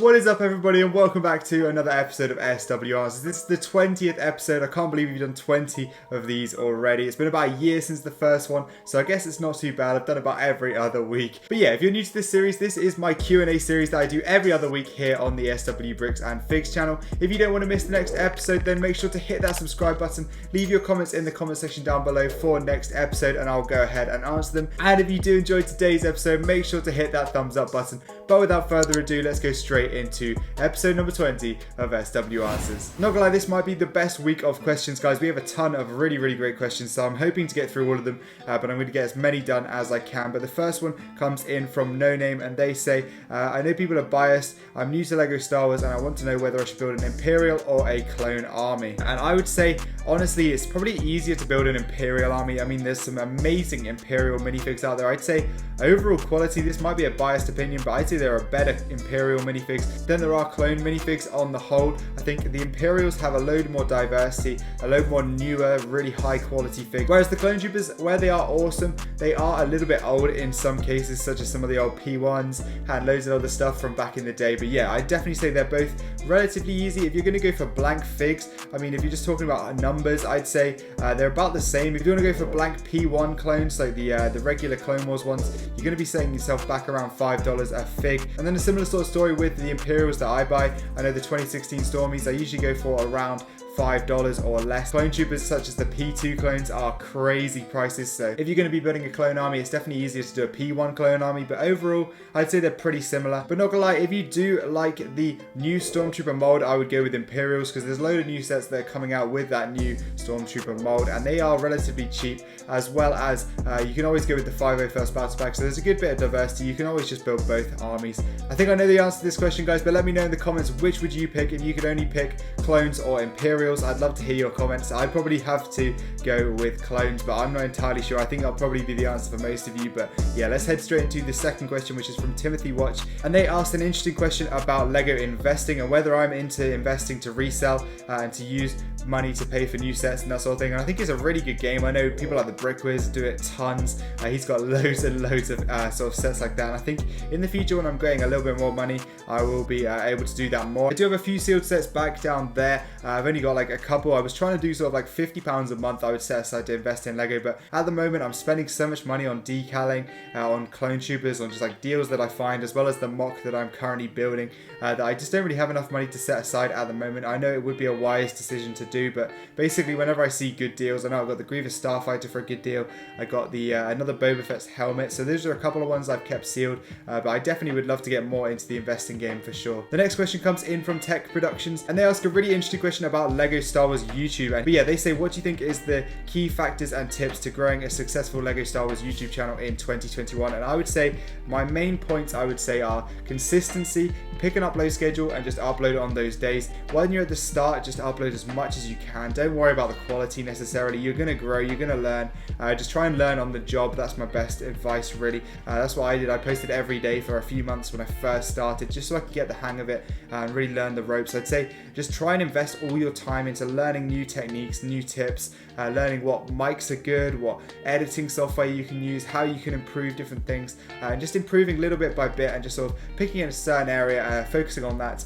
What is up, everybody, and welcome back to another episode of SW Answers. This is the 20th episode. I can't believe we've done 20 of these already. It's been about a year since the first one, so I guess it's not too bad. I've done about every other week. But yeah, if you're new to this series, this is my Q&A series that I do every other week here on the SW Bricks and Figs channel. If you don't want to miss the next episode, then make sure to hit that subscribe button. Leave your comments in the comment section down below for next episode, and I'll go ahead and answer them. And if you do enjoy today's episode, make sure to hit that thumbs up button. But without further ado, let's go straight into episode number 20 of SW Answers. Not gonna lie, this might be the best week of questions, guys. We have a ton of really great questions, so I'm hoping to get through all of them, but I'm going to get as many done as I can. But the first one comes in from No Name, and they say, I know people are biased. I'm new to LEGO Star Wars, and I want to know whether I should build an Imperial or a clone army. And I would say, honestly, it's probably easier to build an Imperial army. I mean, there's some amazing Imperial minifigs out there. I'd say overall quality, this might be a biased opinion, but I'd say there are better Imperial minifigs than there are clone minifigs on the whole. I think the Imperials have a load more diversity, a load more newer, really high quality figs. Whereas the clone troopers, where they are awesome, they are a little bit old in some cases, such as some of the old P1s, had loads of other stuff from back in the day. But yeah, I definitely say they're both relatively easy. If you're going to go for blank figs, I mean, if you're just talking about numbers, I'd say they're about the same. If you want to go for blank P1 clones, like the regular Clone Wars ones, you're going to be setting yourself back around $5 a fig. And then a similar sort of story with the Imperials that I buy. I know the 2016 Stormies, I usually go for around $5 or less. Clone troopers such as the P2 clones are crazy prices, so if you're going to be building a clone army, it's definitely easier to do a P1 clone army, but overall I'd say they're pretty similar. But not gonna lie, if you do like the new Stormtrooper mold, I would go with Imperials, because there's a load of new sets that are coming out with that new Stormtrooper mold, and they are relatively cheap, as well as you can always go with the 501st Battle Pack, so there's a good bit of diversity. You can always just build both armies. I think I know the answer to this question, guys, but let me know in the comments, which would you pick if you could only pick clones or Imperials? I'd love to hear your comments. I'd probably have to go with clones, but I'm not entirely sure. I think that'll probably be the answer for most of you. But yeah, let's head straight into the second question, which is from Timothy Watch, and they asked an interesting question about LEGO investing and whether I'm into investing to resell and to use money to pay for new sets and that sort of thing. And I think it's a really good game. I know people like the Brick Wiz do it tons. He's got loads and loads of sort of sets like that, and I think in the future, when I'm getting a little bit more money, I will be able to do that more. I do have a few sealed sets back down there. I've only got like a couple. I was trying to do sort of like £50 a month I would set aside to invest in LEGO, but at the moment I'm spending so much money on decaling, on clone troopers, on just like deals that I find, as well as the mock that I'm currently building, that I just don't really have enough money to set aside at the moment. I know it would be a wise decision to do, but basically whenever I see good deals, I know I've got the Grievous Starfighter for a good deal, I got the another Boba Fett's helmet, so those are a couple of ones I've kept sealed, but I definitely would love to get more into the investing game for sure. The next question comes in from Tech Productions, and they ask a really interesting question about LEGO Star Wars YouTube. But yeah, they say, what do you think is the key factors and tips to growing a successful LEGO Star Wars YouTube channel in 2021? And I would say my main points are consistency, pick an upload schedule and just upload on those days. When you're at the start, just upload as much as you can. Don't worry about the quality necessarily. You're going to grow, you're going to learn. Just try and learn on the job. That's my best advice, really. That's what I did. I posted every day for a few months when I first started, just so I could get the hang of it and really learn the ropes. I'd say just try and invest all your time into learning new techniques, new tips, learning what mics are good, what editing software you can use, how you can improve different things, and just improving little bit by bit, and just sort of picking in a certain area, focusing on that,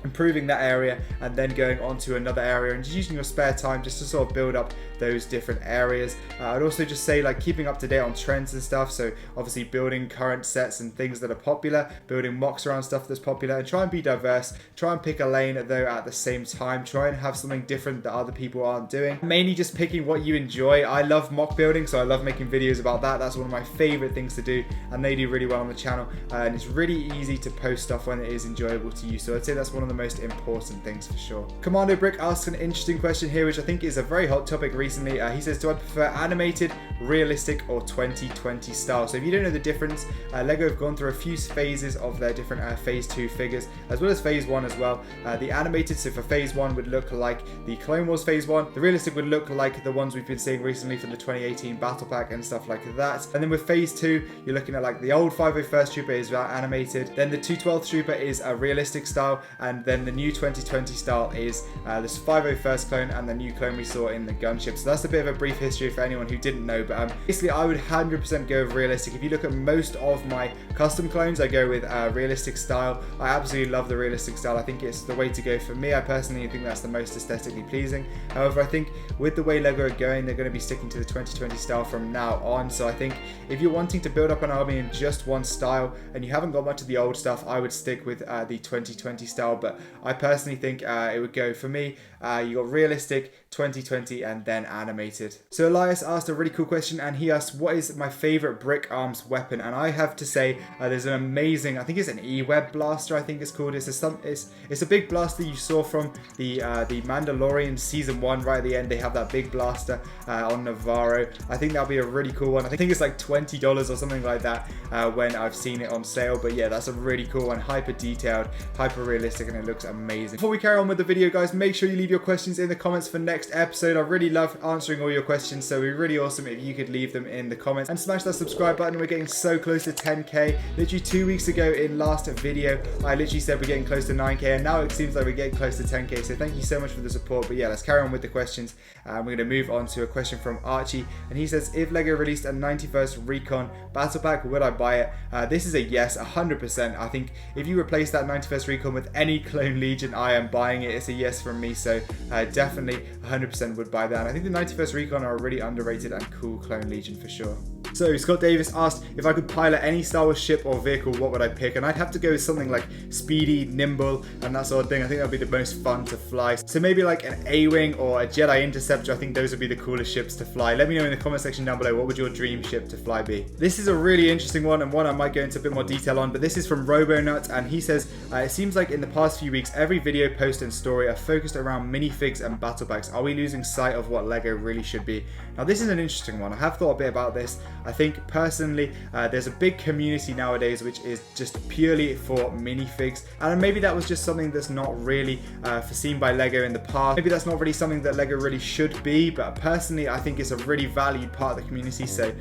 improving that area, and then going on to another area, and just using your spare time just to sort of build up those different areas. I'd also just say, like, keeping up to date on trends and stuff, so obviously building current sets and things that are popular, building mocks around stuff that's popular, and try and be diverse. Try and pick a lane though at the same time. Try and have something different that other people aren't doing. Mainly just picking what you enjoy. I love mock building, so I love making videos about that. That's one of my favorite things to do, and they do really well on the channel, and it's really easy to post stuff when it is enjoyable to you, so I'd say that's one of the most important things for sure. Commando Brick asks an interesting question here, which I think is a very hot topic recently. He says, do I prefer animated, realistic, or 2020 style? So if you don't know the difference, LEGO have gone through a few phases of their different phase 2 figures, as well as phase 1 as well. The animated, so for phase 1, would look like the Clone Wars phase 1. The realistic would look like the ones we've been seeing recently from the 2018 Battle Pack and stuff like that. And then with phase 2, you're looking at like the old 501st Trooper is animated, then the 212th Trooper is a realistic style, and and then the new 2020 style is this 501st clone and the new clone we saw in the gunship. So that's a bit of a brief history for anyone who didn't know, but basically I would 100% go with realistic. If you look at most of my custom clones, I go with realistic style. I absolutely love the realistic style. I think it's the way to go for me. I personally think that's the most aesthetically pleasing. However, I think with the way LEGO are going, they're going to be sticking to the 2020 style from now on. So I think if you're wanting to build up an army in just one style and you haven't got much of the old stuff, I would stick with the 2020 style. But I personally think it would go, for me, you got realistic, 2020, and then animated. So Elias asked a really cool question, and he asked, what is my favorite brick arms weapon? And I have to say, there's an amazing, I think it's an E-Web blaster, I think it's called. It's a big blaster you saw from the Mandalorian season 1 right at the end. They have that big blaster on Navarro. I think that'll be a really cool one. I think it's like $20 or something like that when I've seen it on sale. But yeah, that's a really cool one, hyper detailed, hyper realistic, and it looks amazing. Before we carry on with the video, guys, make sure you leave your questions in the comments for next episode. I really love answering all your questions, so it'd be really awesome if you could leave them in the comments, and smash that subscribe button. We're getting so close to 10k. Literally 2 weeks ago in last video, I literally said we're getting close to 9k, and now it seems like we're getting close to 10k, so thank you so much for the support. But yeah, let's carry on with the questions. We're going to move on to a question from Archie, and he says, if LEGO released a 91st Recon battle pack, would I buy it? This is a yes, 100%. I think if you replace that 91st Recon with any Clone Legion, I am buying it. It's a yes from me, so definitely 100% would buy that. And I think the 91st Recon are a really underrated and cool Clone Legion for sure. So Scott Davis asked if I could pilot any Star Wars ship or vehicle, what would I pick? And I'd have to go with something like speedy, nimble, and that sort of thing. I think that would be the most fun to fly. So maybe like an A-Wing or a Jedi Interceptor. I think those would be the coolest ships to fly. Let me know in the comment section down below, what would your dream ship to fly be? This is a really interesting one, and one I might go into a bit more detail on, but this is from RoboNut, and he says, it seems like in the past few weeks, every video, post, and story are focused around minifigs and battle packs. Are we losing sight of what LEGO really should be? Now, this is an interesting one. I have thought a bit about this. I think personally, there's a big community nowadays which is just purely for minifigs, and maybe that was just something that's not really foreseen by LEGO in the past. Maybe that's not really something that LEGO really should be, but personally, I think it's a really valued part of the community. So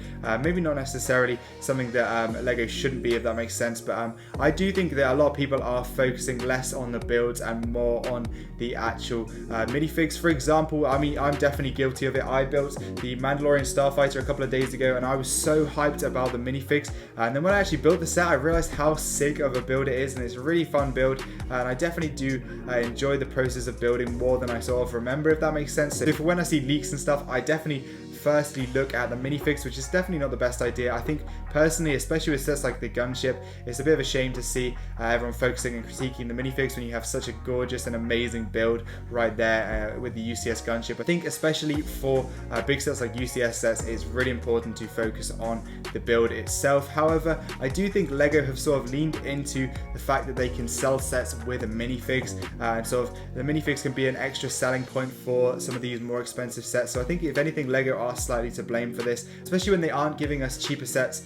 maybe not necessarily something that LEGO shouldn't be, if that makes sense. But I do think that a lot of people are focusing less on the builds and more on the actual minifigs. For example, I mean, I'm definitely guilty of it. I built the Mandalorian Starfighter a couple of days ago, and I was so hyped about the minifigs, and then when I actually built the set, I realized how sick of a build it is, and it's a really fun build, and I definitely do enjoy the process of building more than I sort of remember, if that makes sense. So for when I see leaks and stuff, I definitely firstly look at the minifigs, which is definitely not the best idea. I think personally, especially with sets like the gunship, it's a bit of a shame to see everyone focusing and critiquing the minifigs when you have such a gorgeous and amazing build right there with the UCS gunship. I think especially for big sets like UCS sets, it's really important to focus on the build itself. However, I do think LEGO have sort of leaned into the fact that they can sell sets with minifigs, and sort of the minifigs can be an extra selling point for some of these more expensive sets. So I think if anything, LEGO are slightly to blame for this, especially when they aren't giving us cheaper sets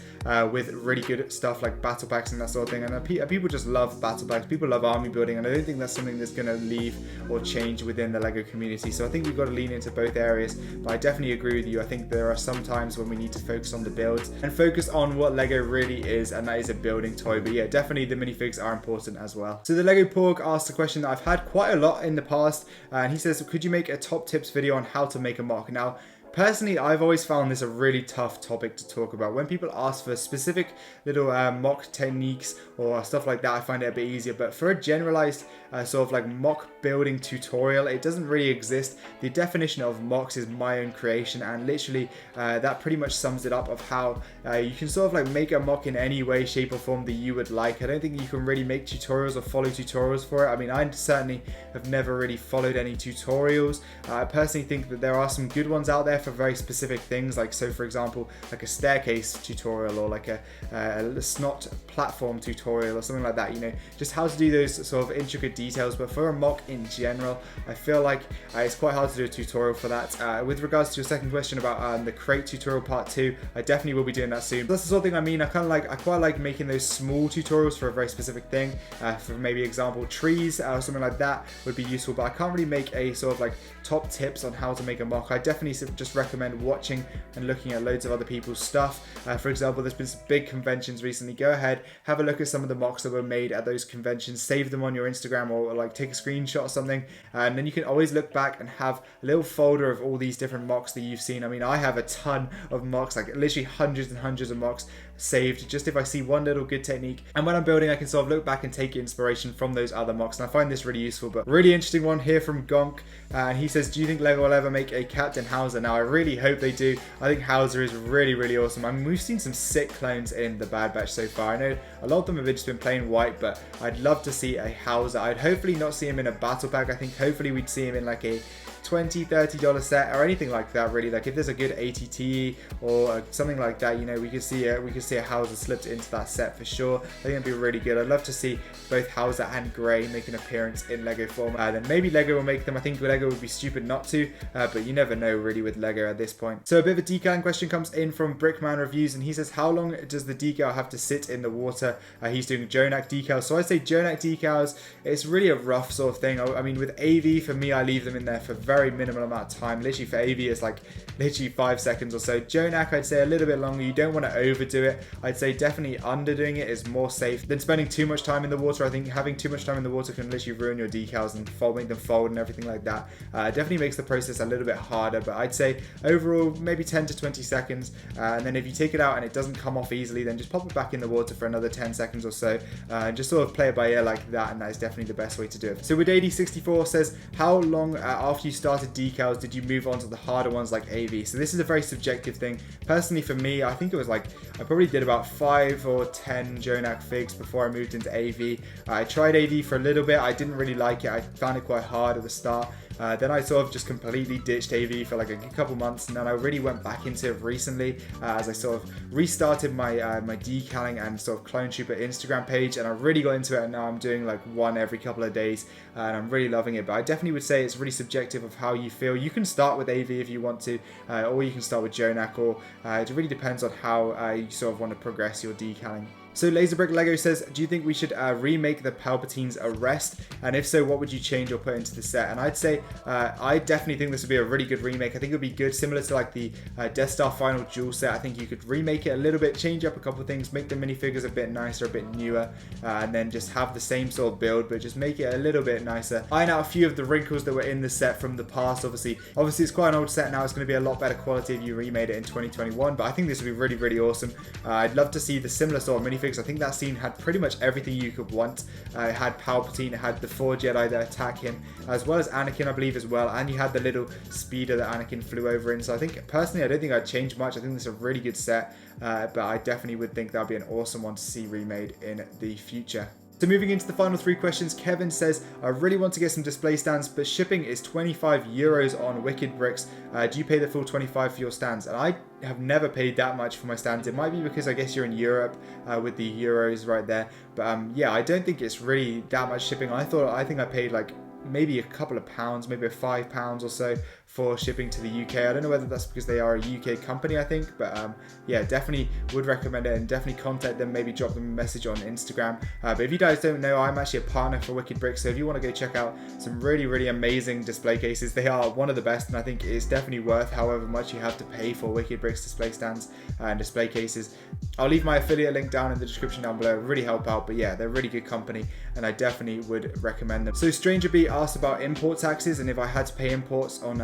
with really good stuff like battle packs and that sort of thing. And people just love battle packs, people love army building, and I don't think that's something that's going to leave or change within the LEGO community. So I think we've got to lean into both areas, but I definitely agree with you. I think there are some times when we need to focus on the builds and focus on what LEGO really is, and that is a building toy. But yeah, definitely the minifigs are important as well. So the Lego Porg asked a question that I've had quite a lot in the past, and he says, could you make a top tips video on how to make a mock? Now, personally, I've always found this a really tough topic to talk about. When people ask for specific little mock techniques or stuff like that, I find it a bit easier. But for a generalized sort of like mock building tutorial, it doesn't really exist. The definition of mocks is my own creation, and literally that pretty much sums it up of how you can sort of like make a mock in any way, shape or form that you would like. I don't think you can really make tutorials or follow tutorials for it. I mean, I certainly have never really followed any tutorials. I personally think that there are some good ones out there for very specific things, like, so for example, like a staircase tutorial or like a snot platform tutorial or something like that, you know, just how to do those sort of intricate details. But for a mock in general, I feel like it's quite hard to do a tutorial for that. With regards to your second question about the crate tutorial part 2, I definitely will be doing that soon. That's the sort of thing I mean. I quite like making those small tutorials for a very specific thing. For maybe example, trees or something like that would be useful, but I can't really make a sort of like top tips on how to make a mock. I definitely just just recommend watching and looking at loads of other people's stuff. For example, there's been some big conventions recently. Go ahead, have a look at some of the mocks that were made at those conventions, save them on your Instagram, or like take a screenshot or something, and then you can always look back and have a little folder of all these different mocks that you've seen. I mean, I have a ton of mocks, like literally hundreds and hundreds of mocks saved, just if I see one little good technique, and when I'm building I can sort of look back and take inspiration from those other mocks, and I find this really useful. But really interesting one here from Gonk, and he says, do you think LEGO will ever make a Captain HOWZER? Now I really hope they do. I think HOWZER is really awesome. I mean, we've seen some sick clones in the Bad Batch so far. I know a lot of them have just been plain white, but I'd love to see a HOWZER. I'd hopefully not see him in a battle pack. I think hopefully we'd see him in like a $20-$30 set or anything like that, really. Like if there's a good ATT or something like that, you know, we could see a HOWZER slipped into that set for sure. I think it'd be really good. I'd love to see both HOWZER and Grey make an appearance in LEGO form. Then maybe LEGO will make them. I think LEGO would be stupid not to, but you never know really with LEGO at this point. So a bit of a decaling question comes in from Brickman Reviews, and he says, how long does the decal have to sit in the water? He's doing Jonak decals. So I'd say Jonak decals, it's really a rough sort of thing. I mean, with AV, for me, I leave them in there for very minimal amount of time. Literally for AV it's like literally 5 seconds or so. Jonak, I'd say a little bit longer. You don't want to overdo it. I'd say definitely underdoing it is more safe than spending too much time in the water. I think having too much time in the water can literally ruin your decals and make them fold and everything like that. Definitely makes the process a little bit harder, but I'd say overall maybe 10 to 20 seconds, and then if you take it out and it doesn't come off easily, then just pop it back in the water for another 10 seconds or so, and just sort of play it by ear like that, and that is definitely the best way to do it. So with AD64 says, how long after you started decals did you move on to the harder ones like AV? So this is a very subjective thing. Personally for me, I think it was like, I probably did about 5 or 10 Jonak figs before I moved into AV. I tried AV for a little bit. I didn't really like it. I found it quite hard at the start. Then I sort of just completely ditched AV for like a couple months, and then I really went back into it recently as I sort of restarted my my decaling and sort of Clone Trooper Instagram page, and I really got into it, and now I'm doing like one every couple of days, and I'm really loving it. But I definitely would say it's really subjective of how you feel. You can start with AV if you want to, or you can start with Jonak, or it really depends on how you sort of want to progress your decaling. So Laserbrick Lego says, do you think we should remake the Palpatine's arrest? And if so, what would you change or put into the set? And I'd say, I definitely think this would be a really good remake. I think it would be good, similar to like the Death Star Final Duel set. I think you could remake it a little bit, change up a couple of things, make the minifigures a bit nicer, a bit newer, and then just have the same sort of build, but just make it a little bit nicer. Iron out a few of the wrinkles that were in the set from the past. Obviously it's quite an old set now. It's going to be a lot better quality if you remade it in 2021, but I think this would be really awesome. I'd love to see the similar sort of minifigs. I think that scene had pretty much everything you could want. It had Palpatine, it had the 4 Jedi that attack him, as well as Anakin, I believe, as well, and you had the little speeder that Anakin flew over in. So I think, personally, I don't think I'd change much. I think this is a really good set, but I definitely would think that would be an awesome one to see remade in the future. So moving into the final 3 questions, Kevin says, I really want to get some display stands, but shipping is 25 euros on Wicked Bricks. Do you pay the full 25 for your stands? And I have never paid that much for my stands. It might be because I guess you're in Europe with the euros right there. But yeah, I don't think it's really that much shipping. I think I paid like maybe a couple of pounds, maybe £5 or so for shipping to the UK. I don't know whether that's because they are a UK company, I think, but yeah, definitely would recommend it, and definitely contact them, maybe drop them a message on Instagram. But if you guys don't know, I'm actually a partner for Wicked Bricks, so if you want to go check out some really amazing display cases, they are one of the best, and I think it's definitely worth however much you have to pay for Wicked Bricks display stands and display cases. I'll leave my affiliate link down in the description down below. It really help out, but yeah, they're a really good company, and I definitely would recommend them. So Stranger B asked about import taxes and if I had to pay imports on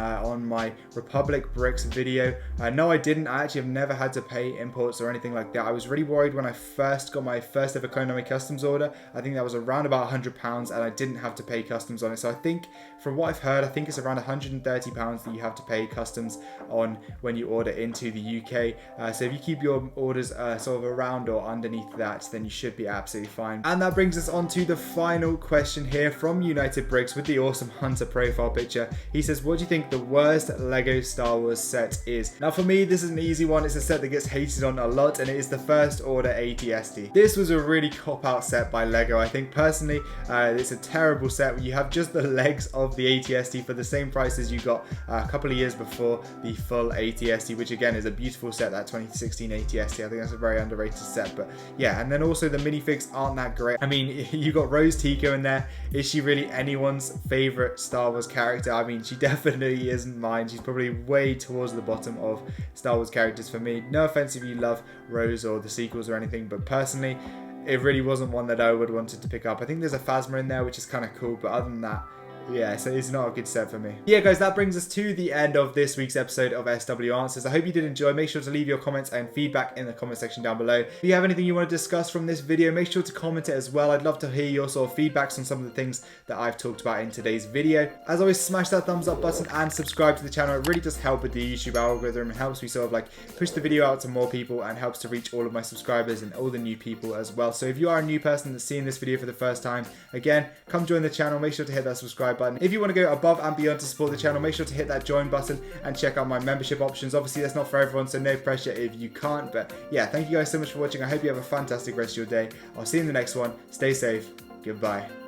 my Republic Bricks video. No, I didn't. I actually have never had to pay imports or anything like that. I was really worried when I first got my first ever Konami customs order. I think that was around about £100, and I didn't have to pay customs on it. So I think, from what I've heard, I think it's around £130 that you have to pay customs on when you order into the UK. So if you keep your orders sort of around or underneath that, then you should be absolutely fine. And that brings us on to the final question here from United Bricks with the awesome Hunter profile picture. He says, what do you think the worst Lego Star Wars set is? Now for me, this is an easy one. It's a set that gets hated on a lot, and it is the First Order AT-ST. This was a really cop-out set by Lego. I think personally, it's a terrible set where you have just the legs of the AT-ST for the same price as you got a couple of years before the full AT-ST, which again is a beautiful set, that 2016 AT-ST. I think that's a very underrated set, but yeah, and then also the minifigs aren't that great. I mean, you got Rose Tico in there. Is she really anyone's everyone's favorite Star Wars character. I mean, she definitely isn't mine. She's probably way towards the bottom of Star Wars characters for me. No offense if you love Rose or the sequels or anything, but personally, it really wasn't one that I would wanted to pick up. I think there's a Phasma in there, which is kind of cool, but other than that, yeah, so it's not a good set for me. Yeah, guys, that brings us to the end of this week's episode of SW Answers. I hope you did enjoy. Make sure to leave your comments and feedback in the comment section down below. If you have anything you want to discuss from this video, make sure to comment it as well. I'd love to hear your sort of feedbacks on some of the things that I've talked about in today's video. As always, smash that thumbs up button and subscribe to the channel. It really does help with the YouTube algorithm and helps me sort of like push the video out to more people and helps to reach all of my subscribers and all the new people as well. So if you are a new person that's seeing this video for the first time, again, come join the channel. Make sure to hit that subscribe button. If you want to go above and beyond to support the channel, make sure to hit that join button and check out my membership options. Obviously, that's not for everyone, so no pressure if you can't. But yeah, thank you guys so much for watching. I hope you have a fantastic rest of your day. I'll see you in the next one. Stay safe. Goodbye.